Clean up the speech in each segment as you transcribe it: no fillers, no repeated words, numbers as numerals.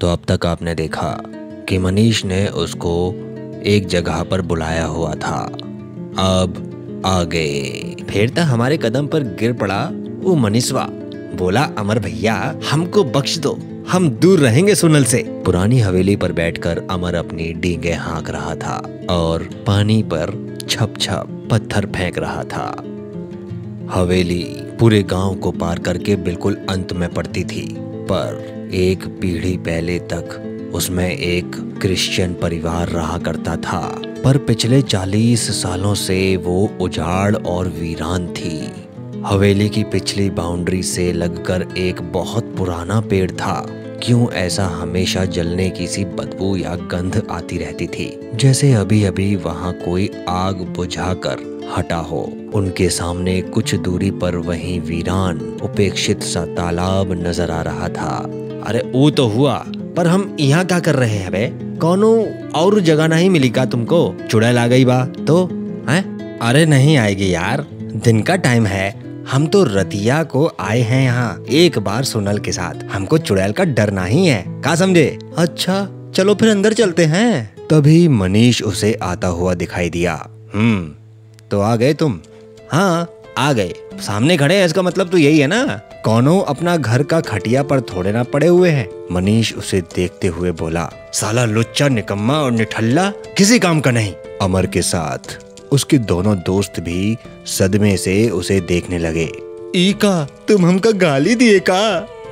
तो अब तक आपने देखा कि मनीष ने उसको एक जगह पर बुलाया हुआ था। अब आगे फिर तो हमारे कदम पर गिर पड़ा वो मनीषवा। बोला, अमर भैया हमको बख्श दो, हम दूर रहेंगे सुनल से। पुरानी हवेली पर बैठकर अमर अपनी डींगे हाँक रहा था और पानी पर छप छप पत्थर फेंक रहा था। हवेली पूरे गांव को पार करके बिल्कुल अंत में पड़ती थी, पर एक पीढ़ी पहले तक उसमें एक क्रिश्चियन परिवार रहा करता था। पर पिछले 40 सालों से वो उजाड़ और वीरान थी। हवेली की पिछली बाउंड्री से लगकर एक बहुत पुराना पेड़ था। क्यों ऐसा हमेशा जलने की सी बदबू या गंध आती रहती थी, जैसे अभी अभी वहाँ कोई आग बुझाकर हटा हो। उनके सामने कुछ दूरी पर वहीं वीरान उपेक्षित सा तालाब नजर आ रहा था। अरे वो तो हुआ, पर हम यहाँ क्या कर रहे हैं बे? कौनो और जगह नहीं मिली का तुमको? चुड़ैल आ गई बा तो हैं? अरे नहीं आएगी यार, दिन का टाइम है। हम तो रतिया को आए हैं यहाँ एक बार सोनल के साथ। हमको चुड़ैल का डर नहीं है, क्या समझे? अच्छा चलो फिर अंदर चलते हैं। तभी मनीष उसे आता हुआ दिखाई दिया। तो आ गए तुम? हाँ आ गए, सामने खड़े हैं, इसका मतलब तो यही है ना। कौनो अपना घर का खटिया पर थोड़े ना पड़े हुए हैं। मनीष उसे देखते हुए बोला, साला लुच्चा, निकम्मा और निठल्ला, किसी काम का नहीं। अमर के साथ उसके दोनों दोस्त भी सदमे से उसे देखने लगे। ईका तुम हमका गाली दिए का?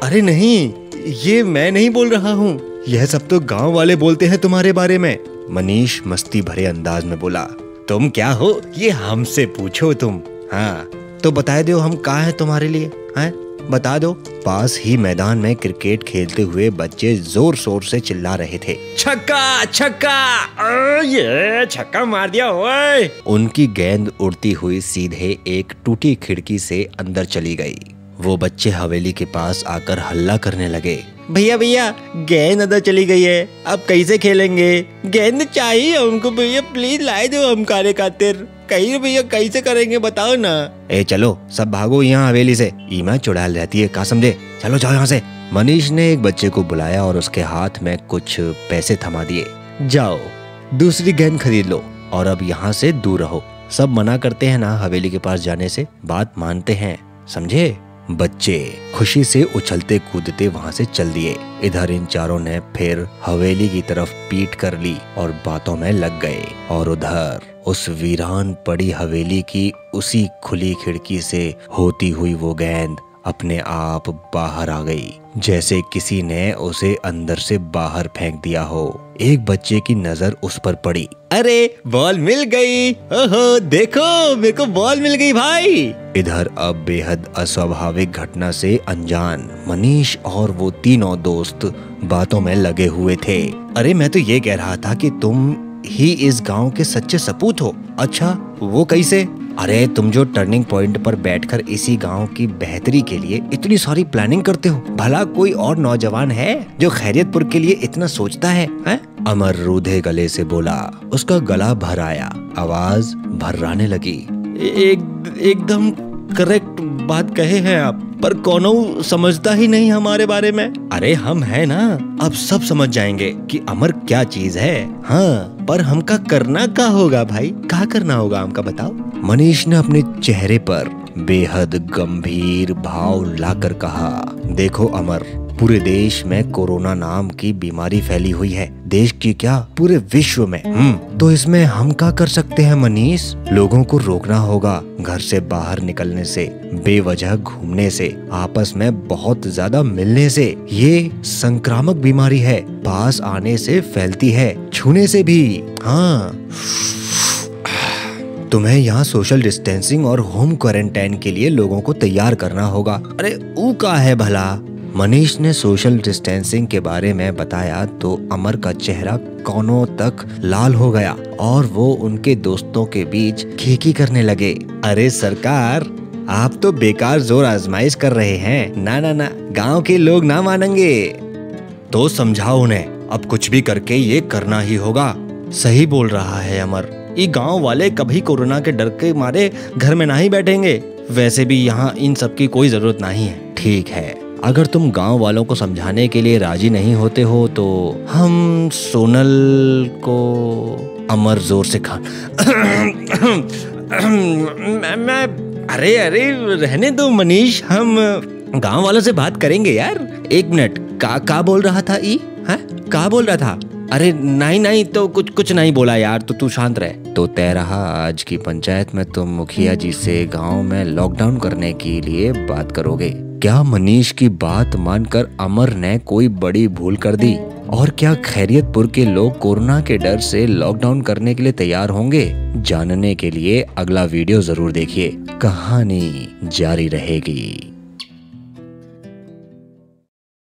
अरे नहीं, ये मैं नहीं बोल रहा हूँ, यह सब तो गांव वाले बोलते हैं तुम्हारे बारे में। मनीष मस्ती भरे अंदाज में बोला, तुम क्या हो ये हमसे पूछो तुम। हाँ तो बता दो हम कहाँ हैं तुम्हारे लिए, हैं बता दो। पास ही मैदान में क्रिकेट खेलते हुए बच्चे जोर शोर से चिल्ला रहे थे, छक्का छक्का, ये छक्का मार दिया ओए। उनकी गेंद उड़ती हुई सीधे एक टूटी खिड़की से अंदर चली गई। वो बच्चे हवेली के पास आकर हल्ला करने लगे, भैया भैया गेंद अंदर चली गई है, अब कैसे खेलेंगे? गेंद चाहिए हमको भैया, प्लीज लाए दो हम कार्य खातिर। कहीं भैया कैसे करेंगे बताओ ना। ए चलो सब भागो यहाँ हवेली से, ईमा चुड़ैल रहती है, क्या समझे? चलो जाओ यहाँ से। मनीष ने एक बच्चे को बुलाया और उसके हाथ में कुछ पैसे थमा दिए। जाओ दूसरी गेंद खरीद लो और अब यहाँ से दूर रहो। सब मना करते हैं ना हवेली के पास जाने से, बात मानते हैं, समझे? बच्चे खुशी से उछलते कूदते वहाँ से चल दिए। इधर इन चारों ने फिर हवेली की तरफ पीठ कर ली और बातों में लग गए। और उधर उस वीरान पड़ी हवेली की उसी खुली खिड़की से होती हुई वो गेंद अपने आप बाहर आ गई, जैसे किसी ने उसे अंदर से बाहर फेंक दिया हो। एक बच्चे की नजर उस पर पड़ी। अरे बॉल मिल गई, ओहो देखो मेरे को बॉल मिल गई भाई। इधर अब बेहद अस्वाभाविक घटना से अनजान मनीष और वो तीनों दोस्त बातों में लगे हुए थे। अरे मैं तो ये कह रहा था कि तुम ही इस गांव के सच्चे सपूत हो। अच्छा वो कैसे? अरे तुम जो टर्निंग पॉइंट पर बैठकर इसी गांव की बेहतरी के लिए इतनी सारी प्लानिंग करते हो, भला कोई और नौजवान है जो खैरियतपुर के लिए इतना सोचता है? अमर रूधे गले से बोला। उसका गला भर आया, आवाज भर्राने लगी। एकदम करेक्ट बात कहे हैं आप, पर कौनो समझता ही नहीं हमारे बारे में। अरे हम है ना, अब सब समझ जाएंगे कि अमर क्या चीज है। हाँ पर हमका करना क्या होगा भाई, क्या करना होगा हमका बताओ? मनीष ने अपने चेहरे पर बेहद गंभीर भाव लाकर कहा, देखो अमर, पूरे देश में कोरोना नाम की बीमारी फैली हुई है, देश की क्या पूरे विश्व में। तो इसमें हम क्या कर सकते हैं मनीष? लोगों को रोकना होगा घर से बाहर निकलने से, बेवजह घूमने से, आपस में बहुत ज्यादा मिलने से। ये संक्रामक बीमारी है, पास आने से फैलती है, छूने से भी। हाँ तुम्हें यहाँ सोशल डिस्टेंसिंग और होम क्वारंटाइन के लिए लोगों को तैयार करना होगा। अरे वो क्या है भला? मनीष ने सोशल डिस्टेंसिंग के बारे में बताया तो अमर का चेहरा कोनों तक लाल हो गया और वो उनके दोस्तों के बीच खीखी करने लगे। अरे सरकार, आप तो बेकार जोर आजमाइश कर रहे हैं। ना ना ना, गांव के लोग ना मानेंगे। तो समझाओ उन्हें, अब कुछ भी करके ये करना ही होगा। सही बोल रहा है अमर, ये गांव वाले कभी कोरोना के डर के मारे घर में नहीं बैठेंगे। वैसे भी यहाँ इन सब की कोई जरूरत नहीं है। ठीक है, अगर तुम गांव वालों को समझाने के लिए राजी नहीं होते हो तो हम सोनल को अमर जोर से खा मैं अरे रहने दो मनीष, हम गांव वालों से बात करेंगे यार। एक मिनट, का बोल रहा था ई? हैं? का बोल रहा था? अरे नहीं तो कुछ नहीं बोला यार, तो तू शांत रहे। तो तय रहा आज की पंचायत में तुम मुखिया जी से गांव में लॉकडाउन करने के लिए बात करोगे। क्या मनीष की बात मानकर अमर ने कोई बड़ी भूल कर दी? और क्या खैरियतपुर के लोग कोरोना के डर से लॉकडाउन करने के लिए तैयार होंगे? जानने के लिए अगला वीडियो जरूर देखिए, कहानी जारी रहेगी।